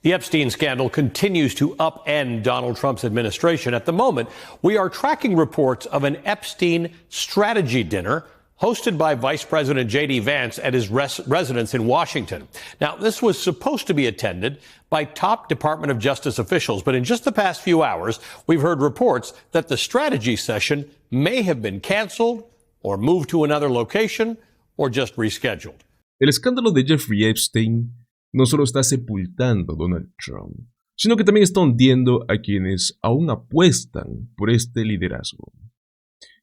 The Epstein scandal continues to upend Donald Trump's administration. At the moment, we are tracking reports of an Epstein strategy dinner hosted by Vice President JD Vance at his residence in Washington. Now, this was supposed to be attended by top Department of Justice officials, but in just the past few hours, we've heard reports that the strategy session may have been canceled or moved to another location or just rescheduled. El escándalo de Jeffrey Epstein no solo está sepultando a Donald Trump, sino que también está hundiendo a quienes aún apuestan por este liderazgo.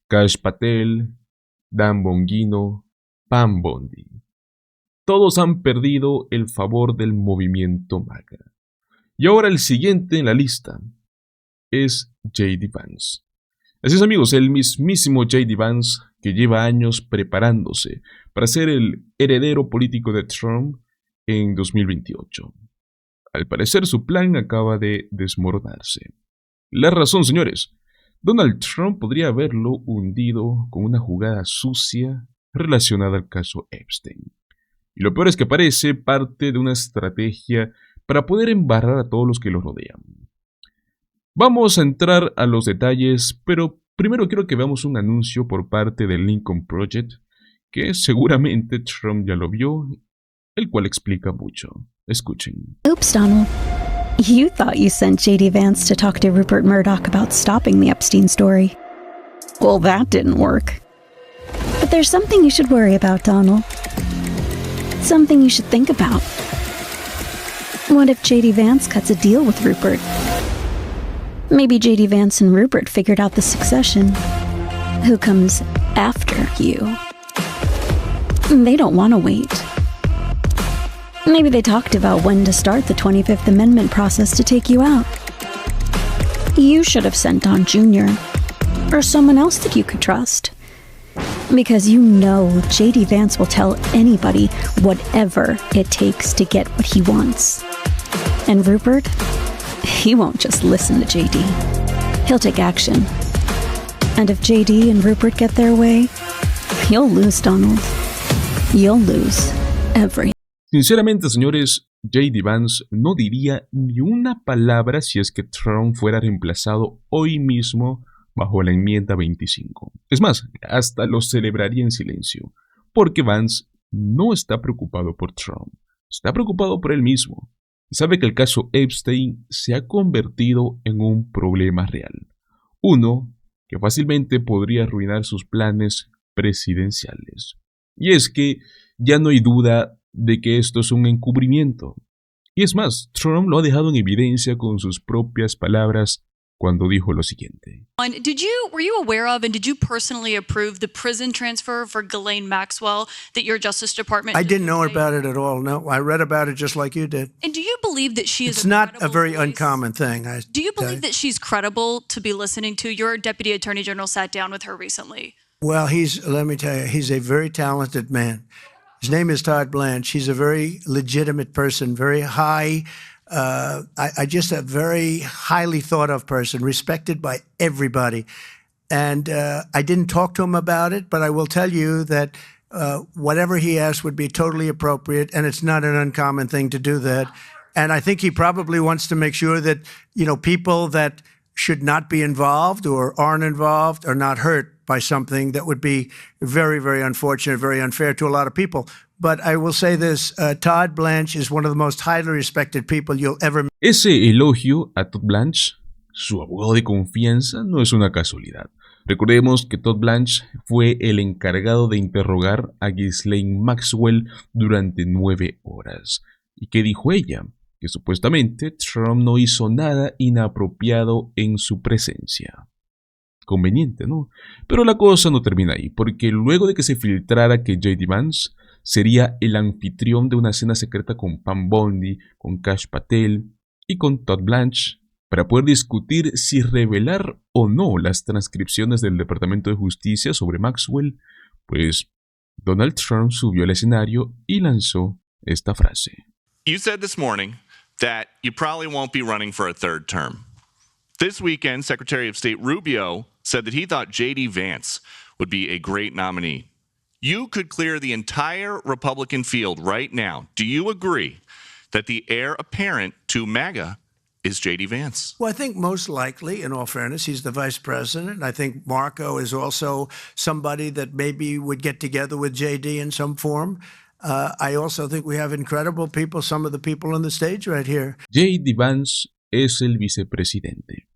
Kash Patel, Dan Bongino, Pam Bondi. Todos han perdido el favor del movimiento MAGA. Y ahora el siguiente en la lista es JD Vance. Así es, amigos, el mismísimo JD Vance que lleva años preparándose para ser el heredero político de Trump en 2028. Al parecer su plan acaba de desmoronarse. La razón, señores, Donald Trump podría haberlo hundido con una jugada sucia relacionada al caso Epstein. Y lo peor es que parece parte de una estrategia para poder embarrar a todos los que lo rodean. Vamos a entrar a los detalles, pero primero quiero que veamos un anuncio por parte del Lincoln Project, que seguramente Trump ya lo vio, el cual explica mucho. Escuchen. Oops, Donald. You thought you sent JD Vance to talk to Rupert Murdoch about stopping the Epstein story. Well, that didn't work. But there's something you should worry about, Donald. Something you should think about. What if JD Vance cuts a deal with Rupert? Maybe JD Vance and Rupert figured out the succession. Who comes after you? They don't want to wait. Maybe they talked about when to start the 25th Amendment process to take you out. You should have sent Don Jr. or someone else that you could trust. Because you know JD Vance will tell anybody whatever it takes to get what he wants. And Rupert, he won't just listen to JD. He'll take action. And if JD and Rupert get their way, you'll lose, Donald. You'll lose everything. Sinceramente, señores, JD Vance no diría ni una palabra si es que Trump fuera reemplazado hoy mismo bajo la enmienda 25. Es más, hasta lo celebraría en silencio, porque Vance no está preocupado por Trump, está preocupado por él mismo. Y sabe que el caso Epstein se ha convertido en un problema real. Uno que fácilmente podría arruinar sus planes presidenciales. Y es que ya no hay duda de que esto es un encubrimiento. Y es más, Trump lo ha dejado en evidencia con sus propias palabras cuando dijo lo siguiente. Were you aware of and did you personally approve the prison transfer for Ghislaine Maxwell that your Justice Department I didn't know about it at all. No, I read about it just like you did. And do you believe that she is It's not a very uncommon thing. Do you believe that she's credible to be listening to? Your Deputy Attorney General sat down with her recently. Well, let me tell you, he's a very talented man. His name is Todd Blanche. He's a very legitimate person, very high, just a very highly thought of person, respected by everybody. And I didn't talk to him about it, but I will tell you that whatever he asked would be totally appropriate, and it's not an uncommon thing to do that. And I think he probably wants to make sure that, people that should not be involved or aren't involved are not hurt by something that would be very, very unfortunate, very unfair to a lot of people. But I will say this, Todd Blanche is one of the most highly respected people you'll ever meet. Ese elogio a Todd Blanche, su abogado de confianza, no es una casualidad. Recordemos que Todd Blanche fue el encargado de interrogar a Ghislaine Maxwell durante 9 horas. ¿Y qué dijo ella? Que supuestamente Trump no hizo nada inapropiado en su presencia. Conveniente, ¿no? Pero la cosa no termina ahí, porque luego de que se filtrara que JD Vance sería el anfitrión de una cena secreta con Pam Bondi, con Kash Patel y con Todd Blanche, para poder discutir si revelar o no las transcripciones del Departamento de Justicia sobre Maxwell, pues Donald Trump subió al escenario y lanzó esta frase. You said this morning that you probably won't be running for a third term. This weekend, Secretary of State Rubio said that he thought JD Vance would be a great nominee. You could clear the entire Republican field right now. Do you agree that the heir apparent to MAGA is JD Vance? Well, I think most likely, in all fairness, he's the vice president. I think Marco is also somebody that maybe would get together with JD in some form. I also think we have incredible people, some of the people on the stage right here. JD Vance es el vicepresidente.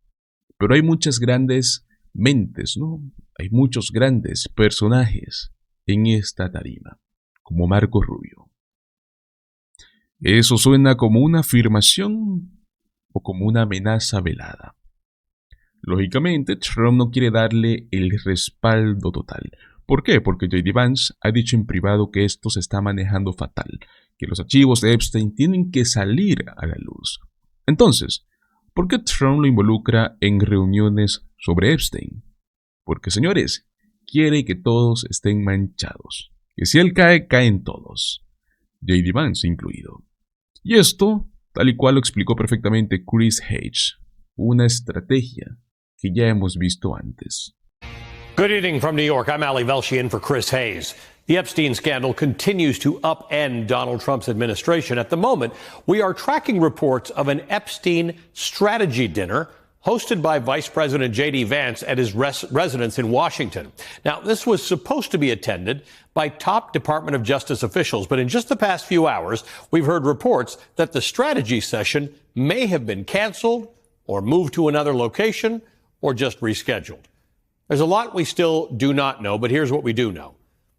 Pero hay muchas grandes mentes, ¿no? Hay muchos grandes personajes en esta tarima, como Marco Rubio. ¿Eso suena como una afirmación o como una amenaza velada? Lógicamente, Trump no quiere darle el respaldo total. ¿Por qué? Porque JD Vance ha dicho en privado que esto se está manejando fatal, que los archivos de Epstein tienen que salir a la luz. Entonces, ¿por qué Trump lo involucra en reuniones sobre Epstein? Porque, señores, quiere que todos estén manchados. Que si él cae, caen todos. JD Vance incluido. Y esto, tal y cual lo explicó perfectamente Chris Hayes, una estrategia que ya hemos visto antes. Good evening from New York. I'm Ali Velshi in for Chris Hayes. The Epstein scandal continues to upend Donald Trump's administration. At the moment, we are tracking reports of an Epstein strategy dinner hosted by Vice President JD Vance at his residence in Washington. Now, this was supposed to be attended by top Department of Justice officials, but in just the past few hours, we've heard reports that the strategy session may have been canceled or moved to another location or just rescheduled. There's a lot we still do not know, but here's what we do know.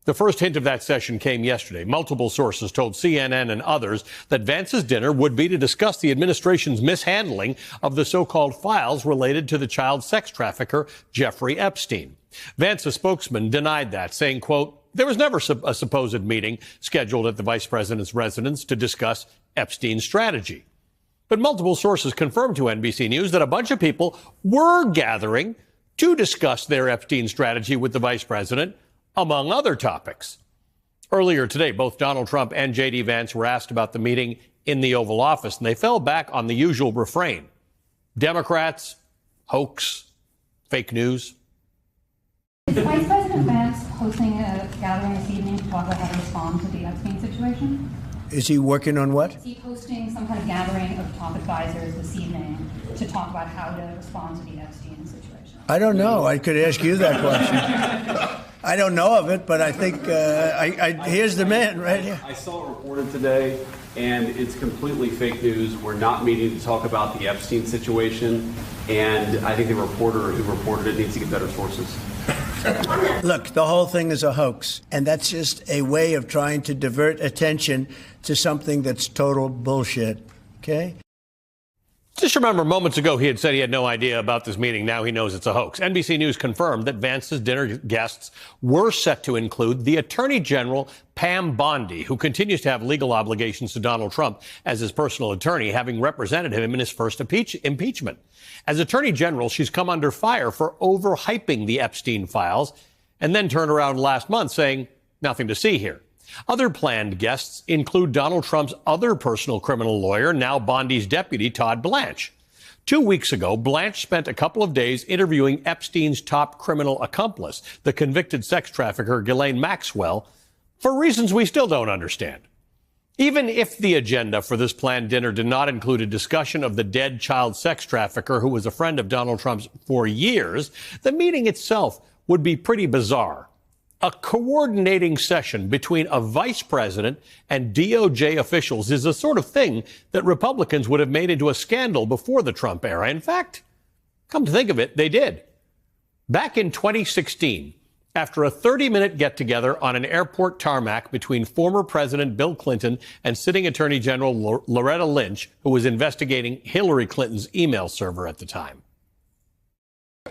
The first hint of that session came yesterday. Multiple sources told CNN and others that Vance's dinner would be to discuss the administration's mishandling of the so-called files related to the child sex trafficker Jeffrey Epstein. Vance's spokesman denied that, saying, quote, there was never a supposed meeting scheduled at the vice president's residence to discuss Epstein's strategy. But multiple sources confirmed to NBC News that a bunch of people were gathering to discuss their Epstein strategy with the vice president, among other topics. Earlier today, both Donald Trump and JD Vance were asked about the meeting in the Oval Office, and they fell back on the usual refrain. Democrats, hoax, fake news. Is Vice President Vance hosting a gathering this evening to talk about how to respond to the Epstein situation? Is he working on what? Is he hosting some kind of gathering of top advisors this evening to talk about how to respond to the Epstein situation? I don't know. I could ask you that question. I don't know of it, but I think here's the man right here. I saw it reported today, and it's completely fake news. We're not meeting to talk about the Epstein situation, and I think the reporter who reported it needs to get better sources. Look, the whole thing is a hoax, and that's just a way of trying to divert attention to something that's total bullshit, okay? Just remember, moments ago, he had said he had no idea about this meeting. Now he knows it's a hoax. NBC News confirmed that Vance's dinner guests were set to include the Attorney General, Pam Bondi, who continues to have legal obligations to Donald Trump as his personal attorney, having represented him in his first impeachment. As Attorney General, she's come under fire for overhyping the Epstein files and then turned around last month saying, nothing to see here. Other planned guests include Donald Trump's other personal criminal lawyer, now Bondi's deputy, Todd Blanche. 2 weeks ago, Blanche spent a couple of days interviewing Epstein's top criminal accomplice, the convicted sex trafficker Ghislaine Maxwell, for reasons we still don't understand. Even if the agenda for this planned dinner did not include a discussion of the dead child sex trafficker who was a friend of Donald Trump's for years, the meeting itself would be pretty bizarre. A coordinating session between a vice president and DOJ officials is the sort of thing that Republicans would have made into a scandal before the Trump era. In fact, come to think of it, they did. Back in 2016, after a 30-minute get-together on an airport tarmac between former President Bill Clinton and sitting Attorney General Loretta Lynch, who was investigating Hillary Clinton's email server at the time.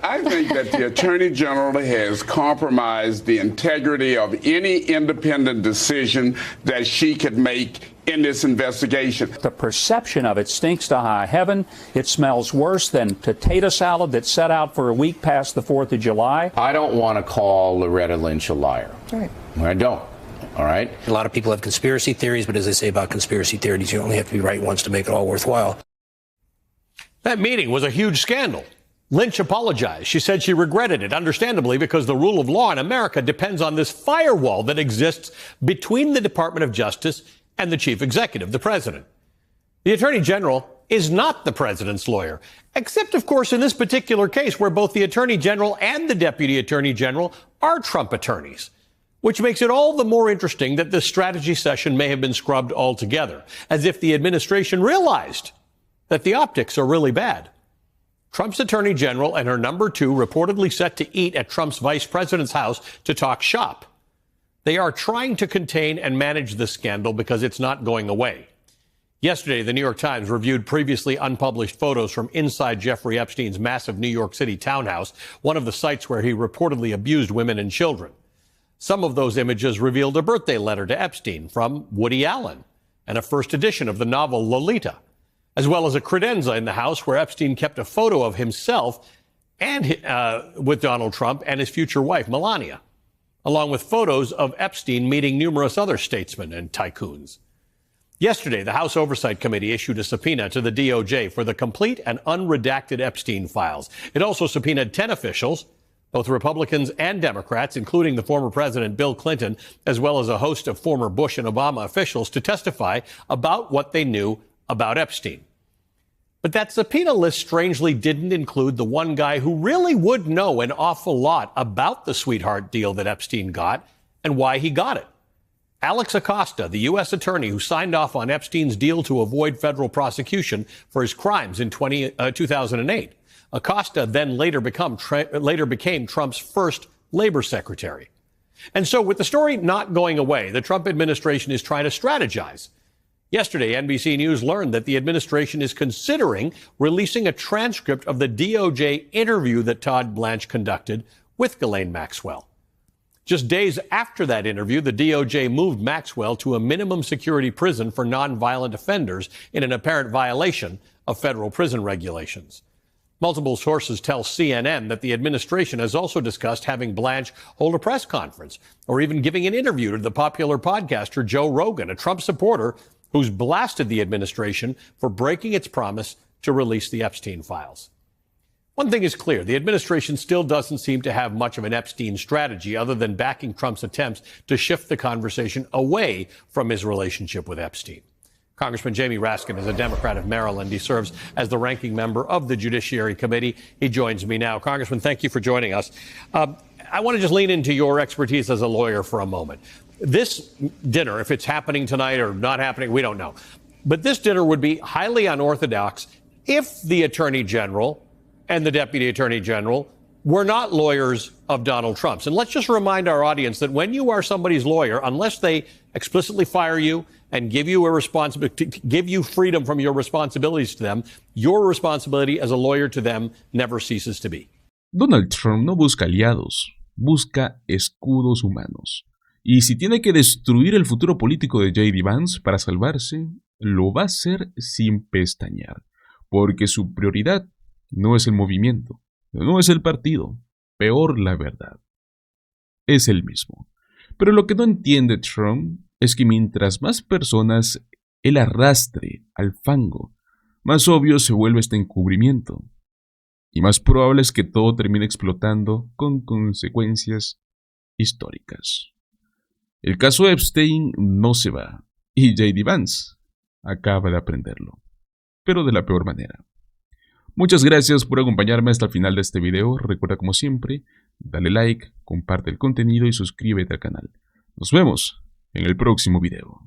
I think that the Attorney General has compromised the integrity of any independent decision that she could make in this investigation. The perception of it stinks to high heaven. It smells worse than potato salad that's set out for a week past the 4th of July. I don't want to call Loretta Lynch a liar. Right. I don't. All right? A lot of people have conspiracy theories, but as they say about conspiracy theories, you only have to be right once to make it all worthwhile. That meeting was a huge scandal. Lynch apologized. She said she regretted it, understandably, because the rule of law in America depends on this firewall that exists between the Department of Justice and the chief executive, the president. The Attorney General is not the president's lawyer, except, of course, in this particular case where both the Attorney General and the Deputy Attorney General are Trump attorneys, which makes it all the more interesting that this strategy session may have been scrubbed altogether, as if the administration realized that the optics are really bad. Trump's Attorney General and her number two reportedly set to eat at Trump's vice president's house to talk shop. They are trying to contain and manage this scandal because it's not going away. Yesterday, the New York Times reviewed previously unpublished photos from inside Jeffrey Epstein's massive New York City townhouse, one of the sites where he reportedly abused women and children. Some of those images revealed a birthday letter to Epstein from Woody Allen and a first edition of the novel Lolita, as well as a credenza in the house where Epstein kept a photo of himself and with Donald Trump and his future wife, Melania, along with photos of Epstein meeting numerous other statesmen and tycoons. Yesterday, the House Oversight Committee issued a subpoena to the DOJ for the complete and unredacted Epstein files. It also subpoenaed 10 officials, both Republicans and Democrats, including the former President Bill Clinton, as well as a host of former Bush and Obama officials, to testify about what they knew about Epstein. But that subpoena list strangely didn't include the one guy who really would know an awful lot about the sweetheart deal that Epstein got and why he got it. Alex Acosta, the U.S. attorney who signed off on Epstein's deal to avoid federal prosecution for his crimes in 2008. Acosta then later became Trump's first labor secretary. And so with the story not going away, the Trump administration is trying to strategize. Yesterday, NBC News learned that the administration is considering releasing a transcript of the DOJ interview that Todd Blanche conducted with Ghislaine Maxwell. Just days after that interview, the DOJ moved Maxwell to a minimum security prison for nonviolent offenders in an apparent violation of federal prison regulations. Multiple sources tell CNN that the administration has also discussed having Blanche hold a press conference or even giving an interview to the popular podcaster Joe Rogan, a Trump supporter who's blasted the administration for breaking its promise to release the Epstein files. One thing is clear, the administration still doesn't seem to have much of an Epstein strategy other than backing Trump's attempts to shift the conversation away from his relationship with Epstein. Congressman Jamie Raskin is a Democrat of Maryland. He serves as the ranking member of the Judiciary Committee. He joins me now. Congressman, thank you for joining us. I want to just lean into your expertise as a lawyer for a moment. This dinner, if it's happening tonight or not happening, we don't know. But this dinner would be highly unorthodox if the Attorney General and the Deputy Attorney General were not lawyers of Donald Trump's. And let's just remind our audience that when you are somebody's lawyer, unless they explicitly fire you and give you give you freedom from your responsibilities to them, your responsibility as a lawyer to them never ceases to be. Donald Trump no busca aliados, busca escudos humanos. Y si tiene que destruir el futuro político de JD Vance para salvarse, lo va a hacer sin pestañear, porque su prioridad no es el movimiento, no es el partido, peor la verdad. Es el mismo. Pero lo que no entiende Trump es que mientras más personas él arrastre al fango, más obvio se vuelve este encubrimiento. Y más probable es que todo termine explotando con consecuencias históricas. El caso Epstein no se va, y JD Vance acaba de aprenderlo, pero de la peor manera. Muchas gracias por acompañarme hasta el final de este video. Recuerda, como siempre, dale like, comparte el contenido y suscríbete al canal. Nos vemos en el próximo video.